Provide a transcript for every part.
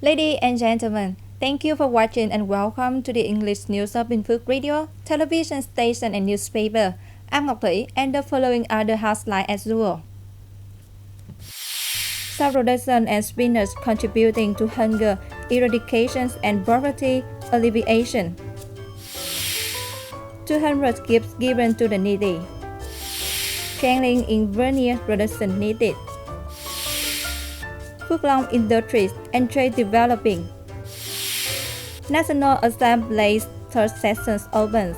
Ladies and gentlemen, thank you for watching and welcome to the English News of Bình Phước Radio, television station and newspaper. I'm Ngọc Thủy and the following are the headlines as usual. Self-production and spinners contributing to hunger eradication and poverty alleviation. 200 gifts given to the needy. Training in veneer production needed. Phuoc Long Industries and Trade developing. National Assembly's third session opens.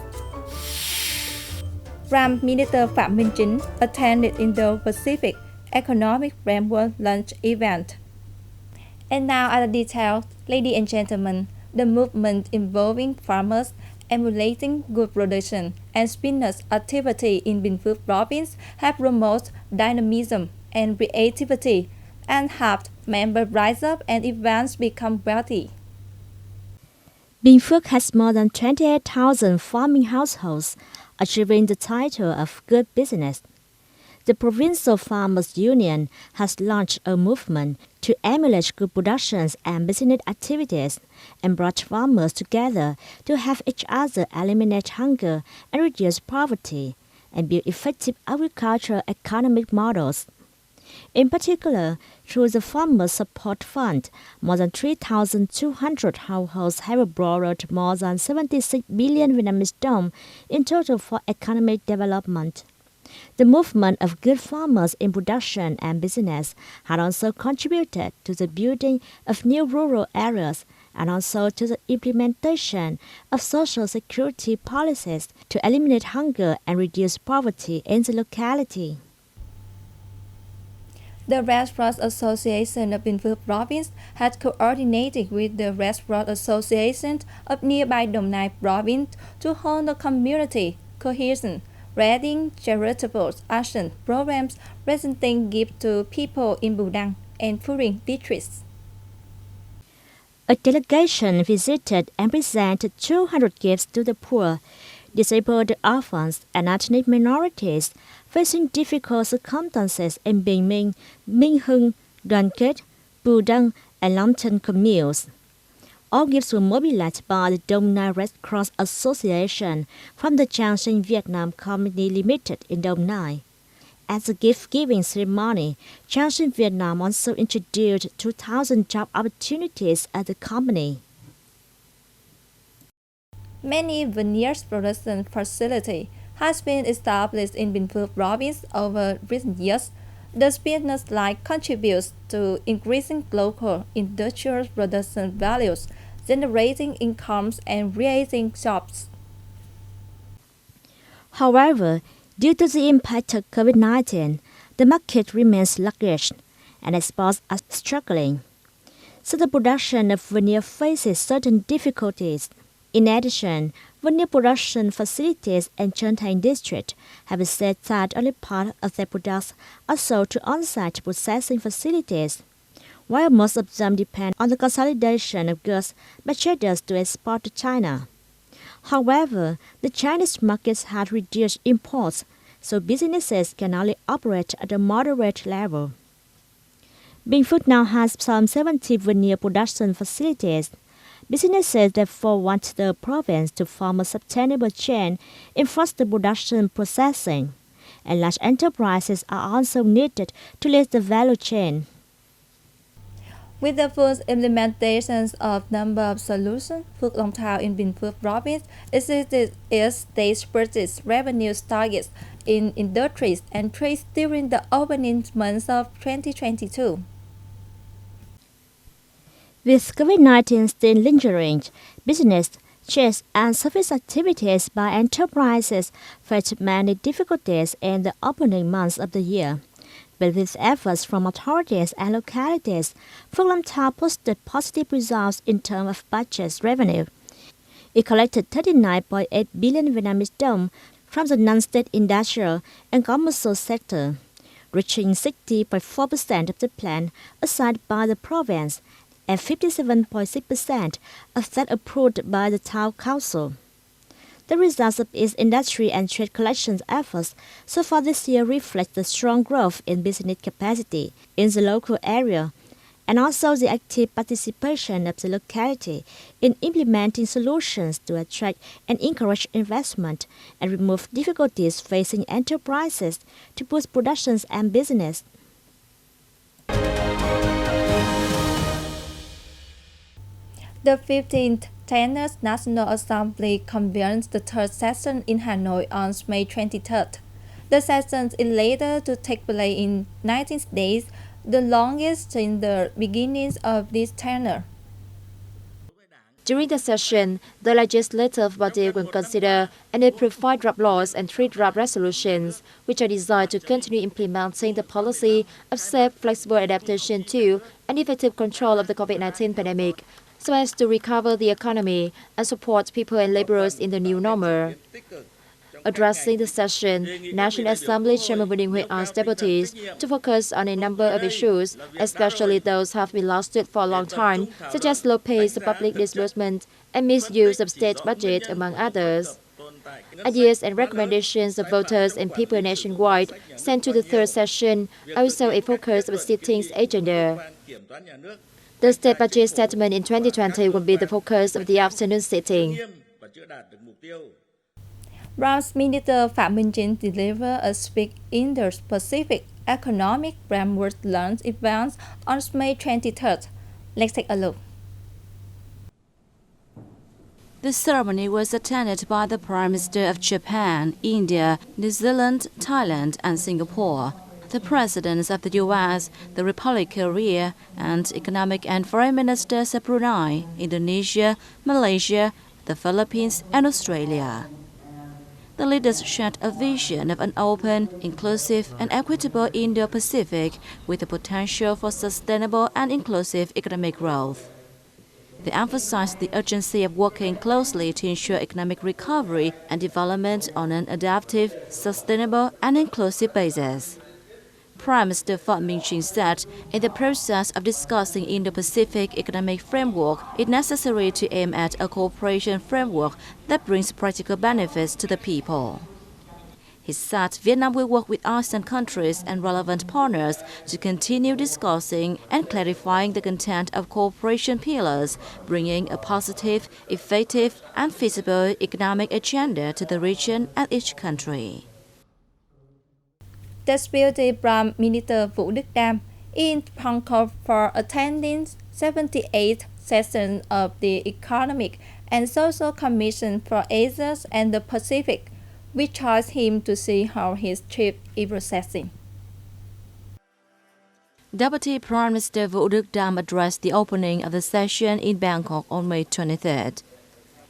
Prime Minister Phạm Minh Chính attended Indo-Pacific Economic Framework Lunch event. And now other details, ladies and gentlemen, the movement involving farmers emulating good production and spinners activity in Bình Phước province have promoted dynamism and creativity and helped members rise up and advance become wealthy. Bình Phước has more than 28,000 farming households, achieving the title of Good Business. The Provincial Farmers Union has launched a movement to emulate good productions and business activities and brought farmers together to help each other eliminate hunger and reduce poverty and build effective agricultural economic models. In particular, through the Farmers Support Fund, more than 3,200 households have borrowed more than 76 billion Vietnamese đồng in total for economic development. The movement of good farmers in production and business had also contributed to the building of new rural areas and also to the implementation of social security policies to eliminate hunger and reduce poverty in the locality. The Restaurant Association of Bình Phước Province has coordinated with the Restaurant Association of nearby Đồng Nai Province to hold a community cohesion, reading charitable action programs presenting gifts to people in Bù Đăng and Phu districts. A delegation visited and presented 200 gifts to the poor, disabled orphans, and ethnic minorities facing difficult circumstances in Bình Minh, Minh Hưng, Đoàn Kết, Bù Đăng, and Long Tân communes. All gifts were mobilized by the Đồng Nai Red Cross Association from the Changxin Vietnam Company Limited in Đồng Nai. At the gift-giving ceremony, Changxin Vietnam also introduced 2,000 job opportunities at the company. Many veneer production facilities has been established in Bình Phước province over recent years. The business line contributes to increasing local industrial production values, generating incomes and creating jobs. However, due to the impact of COVID-19, the market remains sluggish and exports are struggling. So the production of veneer faces certain difficulties. In addition, veneer production facilities in Trân Thành district have said that only part of their products are sold to on-site processing facilities, while most of them depend on the consolidation of goods by traders to export to China. However, the Chinese markets had reduced imports, so businesses can only operate at a moderate level. Bình Phước now has some 70 veneer production facilities. Businesses therefore want the province to form a sustainable chain in foster production processing, and large enterprises are also needed to lead the value chain. With the full implementation of number of solutions, Phuoc Long Town in Bình Phước province exceeded its state purchase revenue targets in industries and trades during the opening months of 2022. With COVID-19 still lingering, business, trade, and service activities by enterprises faced many difficulties in the opening months of the year. But with efforts from authorities and localities, Phuoc Long Town posted positive results in terms of budget revenue. It collected 39.8 billion Vietnamese đồng from the non-state industrial and commercial sector, reaching 60.4% of the plan assigned by the province and 57.6% of that approved by the town council. The results of its industry and trade collections efforts so far this year reflect the strong growth in business capacity in the local area and also the active participation of the locality in implementing solutions to attract and encourage investment and remove difficulties facing enterprises to boost productions and business. The 15th Tenors National Assembly convenes the third session in Hanoi on May 23rd. The session is later to take place in 19 days, the longest since the beginnings of this tenure. During the session, the legislative body will consider and approve 5 draft laws and 3 draft resolutions, which are designed to continue implementing the policy of safe, flexible adaptation to and effective control of the COVID-19 pandemic, so as to recover the economy and support people and laborers in the new normal. Addressing the session, National Assembly Chairman Bình Huệ asked deputies to focus on a number of issues, especially those have been lasted for a long time, such as low pace of public disbursement and misuse of state budget, among others. Ideas and recommendations of voters and people nationwide sent to the third session are also a focus of the sitting's agenda. The state budget settlement in 2020 will be the focus of the afternoon sitting. Prime Minister Phạm Minh Chính delivered a speech in the Pacific Economic Framework launch event on May 23rd. Let's take a look. The ceremony was attended by the Prime Minister of Japan, India, New Zealand, Thailand, and Singapore, the Presidents of the US, the Republic of Korea, and Economic and Foreign Ministers of Brunei, Indonesia, Malaysia, the Philippines, and Australia. The leaders shared a vision of an open, inclusive, and equitable Indo-Pacific with the potential for sustainable and inclusive economic growth. They emphasized the urgency of working closely to ensure economic recovery and development on an adaptive, sustainable, and inclusive basis. Prime Minister Phạm Minh Chính said, in the process of discussing Indo-Pacific economic framework, it's necessary to aim at a cooperation framework that brings practical benefits to the people. He said Vietnam will work with ASEAN countries and relevant partners to continue discussing and clarifying the content of cooperation pillars, bringing a positive, effective, and feasible economic agenda to the region and each country. Deputy Prime Minister Vũ Đức Đam in Bangkok for attending 78th session of the Economic and Social Commission for Asia and the Pacific, which charged him to see how his trip is processing. Deputy Prime Minister Vũ Đức Đam addressed the opening of the session in Bangkok on May 23rd.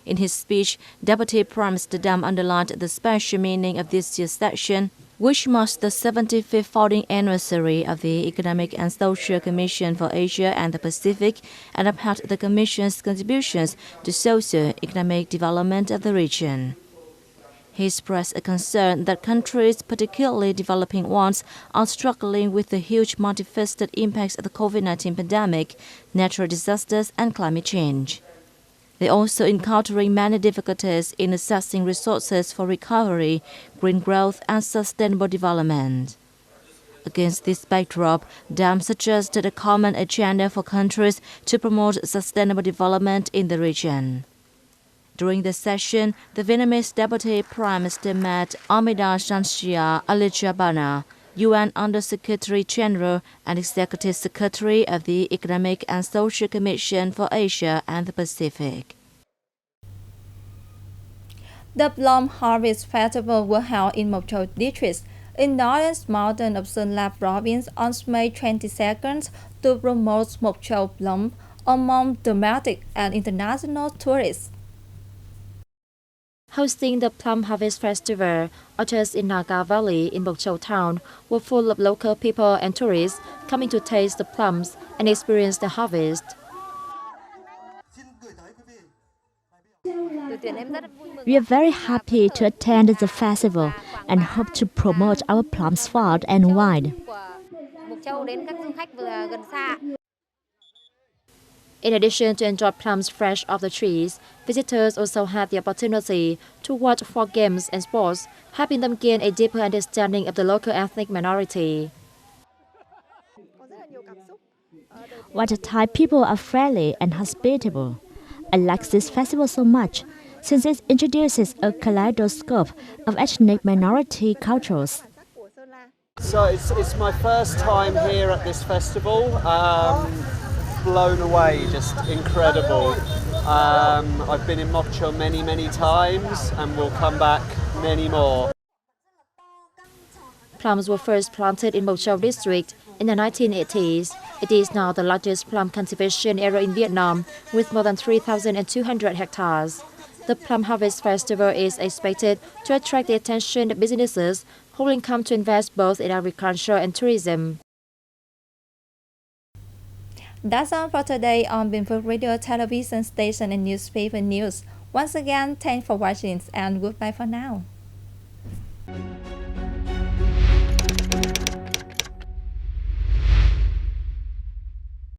In his speech, Deputy Prime Minister Đam underlined the special meaning of this year's session, which marks the 75th founding anniversary of the Economic and Social Commission for Asia and the Pacific, and upheld the Commission's contributions to socio-economic development of the region. He expressed a concern that countries, particularly developing ones, are struggling with the huge multifaceted impacts of the COVID-19 pandemic, natural disasters, and climate change. They are also encountering many difficulties in assessing resources for recovery, green growth, and sustainable development. Against this backdrop, Đam suggested a common agenda for countries to promote sustainable development in the region. During the session, the Vietnamese Deputy Prime Minister met Amida Shanshia Alijabana, UN Under-Secretary General and Executive Secretary of the Economic and Social Commission for Asia and the Pacific. The Plum Harvest Festival was held in Mộc Châu District, in northern mountain of Sơn La Province on May 22nd to promote Mộc Châu plum among domestic and international tourists. Hosting the Plum Harvest Festival, orchards in Naga Valley in Mộc Châu town were full of local people and tourists coming to taste the plums and experience the harvest. We are very happy to attend the festival and hope to promote our plums far and wide. In addition to enjoy plums fresh off the trees, visitors also had the opportunity to watch folk games and sports, helping them gain a deeper understanding of the local ethnic minority. What a Thai people are friendly and hospitable. I like this festival so much since it introduces a kaleidoscope of ethnic minority cultures. So it's my first time here at this festival. Blown away, just incredible. I've been in Moc Chua many times and will come back many more. Plums were first planted in Moc Chua district in the 1980s. It is now the largest plum cultivation area in Vietnam with more than 3,200 hectares. The Plum Harvest Festival is expected to attract the attention of businesses who will come to invest both in agriculture and tourism. That's all for today on Bình Phước Radio Television Station and Newspaper News. Once again, thanks for watching and goodbye for now.